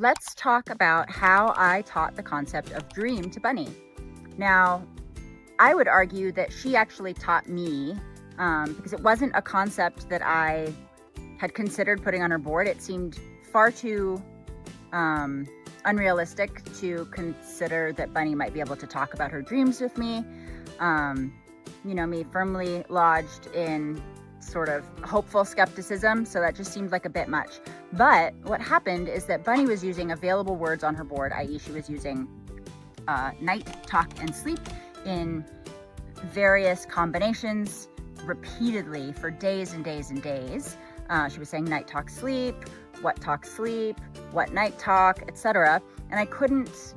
let's talk about how I taught the concept of dream to Bunny. Now, I would argue that she actually taught me because it wasn't a concept that I had considered putting on her board. It seemed far too unrealistic to consider that Bunny might be able to talk about her dreams with me. Me firmly lodged in sort of hopeful skepticism, so that just seemed like a bit much. But what happened is that Bunny was using available words on her board, i.e. she was using night, talk, and sleep in various combinations repeatedly for days and days and days. She was saying night, talk, sleep, what sleep, what night talk, etc. And I couldn't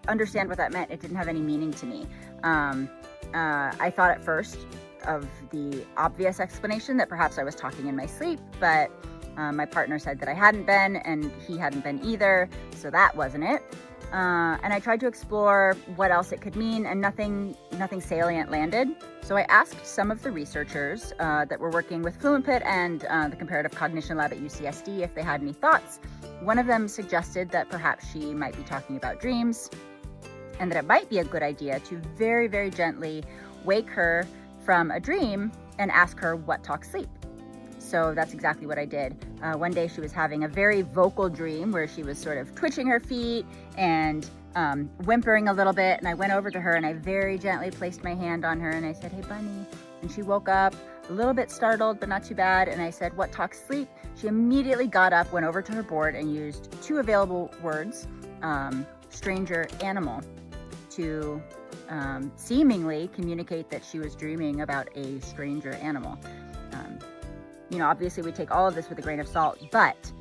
understand what that meant. It didn't have any meaning to me. I thought at first of the obvious explanation that perhaps I was talking in my sleep, but my partner said that I hadn't been, and he hadn't been either, so that wasn't it. And I tried to explore what else it could mean, and nothing salient landed. So I asked some of the researchers that were working with FluentPit and the Comparative Cognition Lab at UCSD if they had any thoughts. One of them suggested that perhaps she might be talking about dreams, and that it might be a good idea to very, very gently wake her from a dream and ask her what talks sleep. So that's exactly what I did. One day she was having a very vocal dream where she was sort of twitching her feet and whimpering a little bit. And I went over to her and I very gently placed my hand on her and I said, "Hey, Bunny." And she woke up a little bit startled, but not too bad. And I said, "What talks sleep?" She immediately got up, went over to her board and used two available words, stranger, animal, to seemingly communicate that she was dreaming about a stranger animal. Obviously we take all of this with a grain of salt, but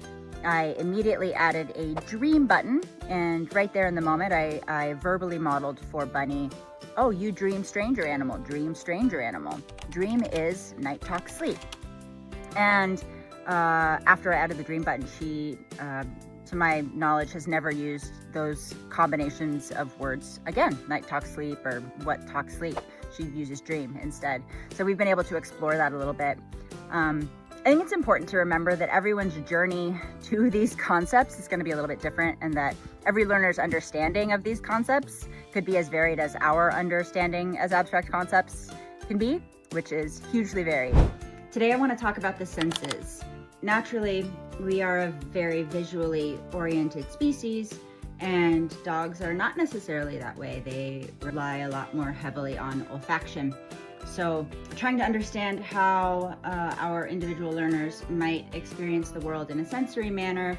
I immediately added a dream button, and right there in the moment, I verbally modeled for Bunny, "Oh, you dream stranger animal, dream stranger animal. Dream is night, talk, sleep." And after I added the dream button, she, to my knowledge, has never used those combinations of words again, night, talk, sleep, or what talk, sleep. She uses dream instead. So we've been able to explore that a little bit. I think it's important to remember that everyone's journey to these concepts is going to be a little bit different, and that every learner's understanding of these concepts could be as varied as our understanding as abstract concepts can be, which is hugely varied. Today I want to talk about the senses. Naturally, we are a very visually oriented species, and dogs are not necessarily that way. They rely a lot more heavily on olfaction. So trying to understand how our individual learners might experience the world in a sensory manner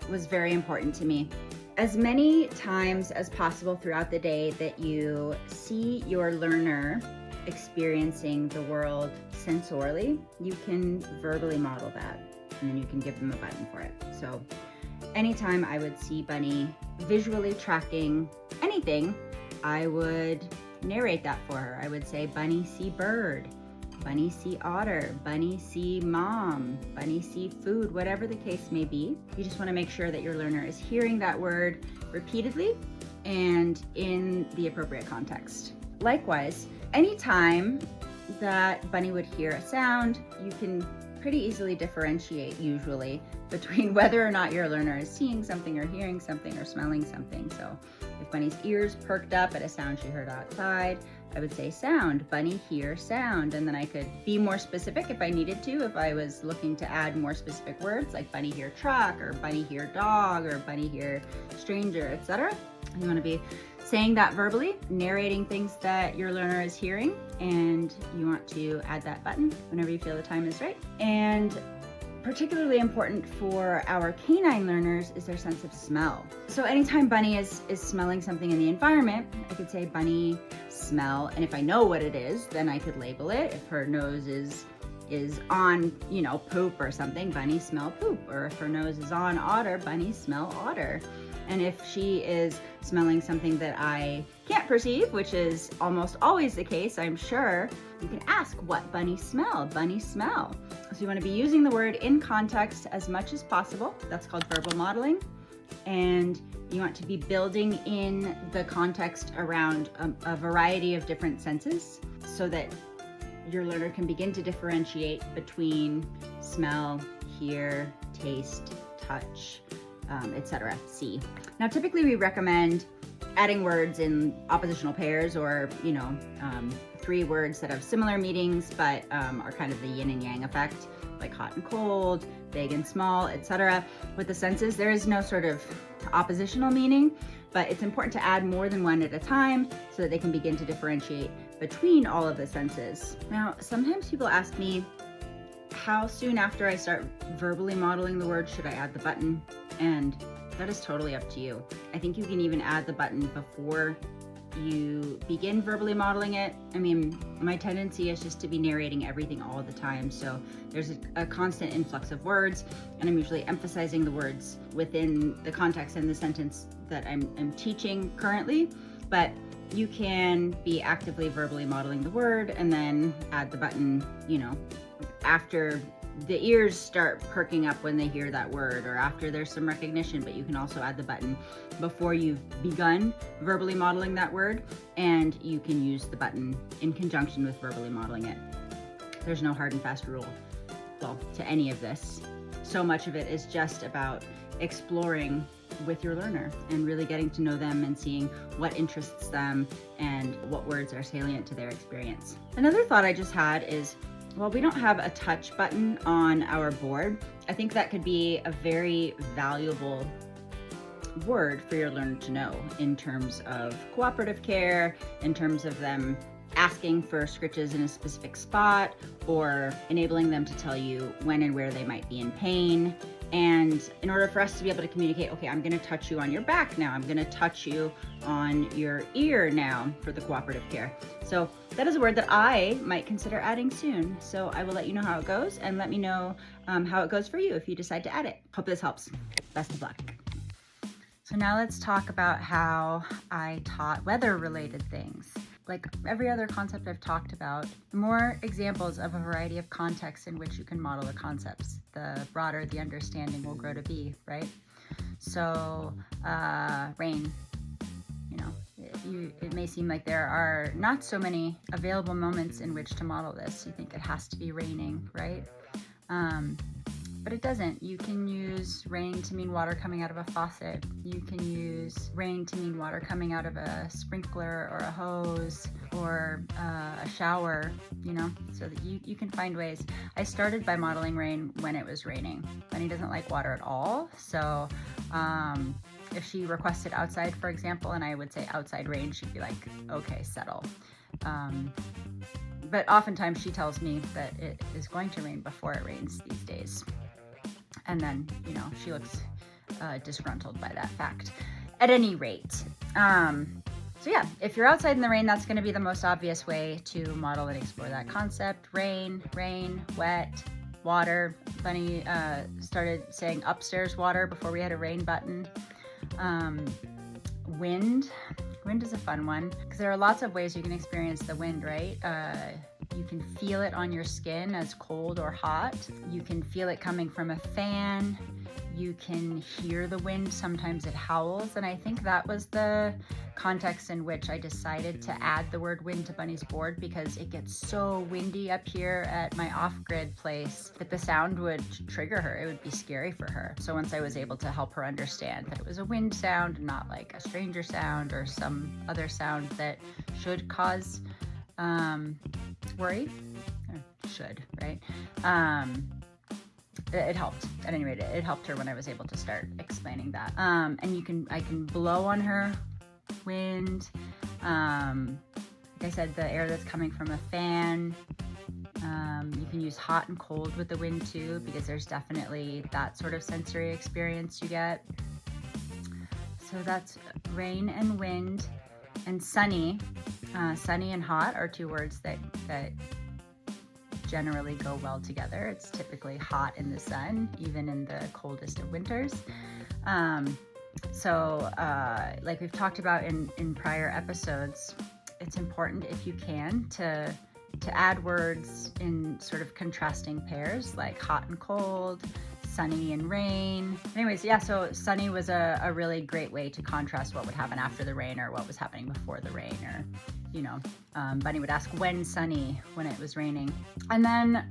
was very important to me. As many times as possible throughout the day that you see your learner experiencing the world sensorially, you can verbally model that, and then you can give them a button for it. So anytime I would see Bunny visually tracking anything, I would narrate that for her. I would say, "Bunny see bird, Bunny see otter, Bunny see mom, Bunny see food," whatever the case may be. You just want to make sure that your learner is hearing that word repeatedly and in the appropriate context. Likewise, anytime that Bunny would hear a sound, you can pretty easily differentiate usually between whether or not your learner is seeing something or hearing something or smelling something. So if Bunny's ears perked up at a sound she heard outside, I would say sound, Bunny hear sound, and then I could be more specific if I needed to, if I was looking to add more specific words like Bunny hear truck or Bunny hear dog or Bunny hear stranger, etc. You want to be saying that verbally, narrating things that your learner is hearing, and you want to add that button whenever you feel the time is right. And particularly important for our canine learners is their sense of smell. So anytime Bunny is smelling something in the environment, I could say, "Bunny smell," and if I know what it is, then I could label it. If her nose is on, poop or something, Bunny smell poop. Or if her nose is on otter, Bunny smell otter. And if she is smelling something that I can't perceive, which is almost always the case, I'm sure, you can ask, "What Bunny smell? Bunny smell." So you want to be using the word in context as much as possible. That's called verbal modeling. And you want to be building in the context around a variety of different senses so that your learner can begin to differentiate between smell, hear, taste, touch, etc. C. Now, typically we recommend adding words in oppositional pairs, or, you know, 3 words that have similar meanings, but are kind of the yin and yang effect, like hot and cold, big and small, etc. With the senses, there is no sort of oppositional meaning, but it's important to add more than one at a time so that they can begin to differentiate between all of the senses. Now, sometimes people ask me, how soon after I start verbally modeling the word should I add the button? And that is totally up to you. I think you can even add the button before you begin verbally modeling it. I mean, my tendency is just to be narrating everything all the time, so there's a constant influx of words, and I'm usually emphasizing the words within the context and the sentence that I'm teaching currently. But you can be actively verbally modeling the word and then add the button, you know, after the ears start perking up when they hear that word, or after there's some recognition. But you can also add the button before you've begun verbally modeling that word, and you can use the button in conjunction with verbally modeling it. There's no hard and fast rule, well, to any of this. So much of it is just about exploring with your learner and really getting to know them and seeing what interests them and what words are salient to their experience. Another thought I just had is, well, we don't have a touch button on our board. I think that could be a very valuable word for your learner to know in terms of cooperative care, in terms of them asking for scritches in a specific spot, or enabling them to tell you when and where they might be in pain. And in order for us to be able to communicate, okay, I'm gonna touch you on your back now, I'm gonna touch you on your ear now for the cooperative care. So that is a word that I might consider adding soon. So I will let you know how it goes, and let me know how it goes for you if you decide to add it. Hope this helps. Best of luck. So now let's talk about how I taught weather-related things. Like every other concept I've talked about, the more examples of a variety of contexts in which you can model the concepts, the broader the understanding will grow to be, right? So rain, you know, it may seem like there are not so many available moments in which to model this. You think it has to be raining, right? But it doesn't. You can use rain to mean water coming out of a faucet. You can use rain to mean water coming out of a sprinkler or a hose or a shower, you know, so that you can find ways. I started by modeling rain when it was raining. Bunny doesn't like water at all, so if she requested outside, for example, and I would say outside rain, she'd be like, okay, settle. But oftentimes she tells me that it is going to rain before it rains these days. And then, you know, she looks disgruntled by that fact. At any rate, so yeah, if you're outside in the rain, that's going to be the most obvious way to model and explore that concept. Rain, wet, water. Bunny started saying upstairs water before we had a rain button. Wind is a fun one because there are lots of ways you can experience the wind, right? You can feel it on your skin as cold or hot. You can feel it coming from a fan. You can hear the wind. Sometimes it howls. And I think that was the context in which I decided to add the word wind to Bunny's board, because it gets so windy up here at my off-grid place that the sound would trigger her. It would be scary for her. So once I was able to help her understand that it was a wind sound and not like a stranger sound or some other sound that should cause worry, should, right? It helped. At any rate, it helped her when I was able to start explaining that. And I can blow on her wind. Like I said, the air that's coming from a fan. You can use hot and cold with the wind too, because there's definitely that sort of sensory experience you get. So that's rain and wind. And sunny. Sunny and hot are two words that generally go well together. It's typically hot in the sun, even in the coldest of winters. Like we've talked about in prior episodes, it's important, if you can, to add words in sort of contrasting pairs, like hot and cold, sunny and rain. Anyways, yeah, so sunny was a really great way to contrast what would happen after the rain or what was happening before the rain, or, you know, Bunny would ask when sunny when it was raining. And then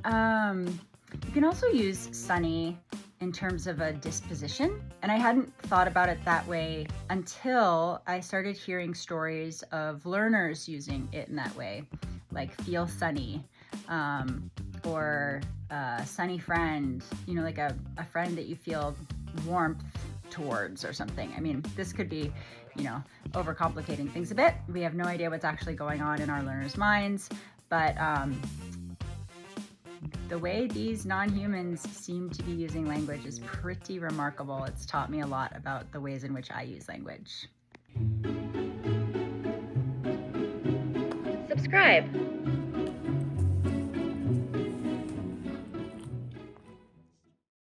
you can also use sunny in terms of a disposition. And I hadn't thought about it that way until I started hearing stories of learners using it in that way, like feel sunny, or sunny friend, you know, like a friend that you feel warmth towards or something. I mean, this could be, you know, overcomplicating things a bit. We have no idea what's actually going on in our learners' minds, but the way these non-humans seem to be using language is pretty remarkable. It's taught me a lot about the ways in which I use language. Subscribe.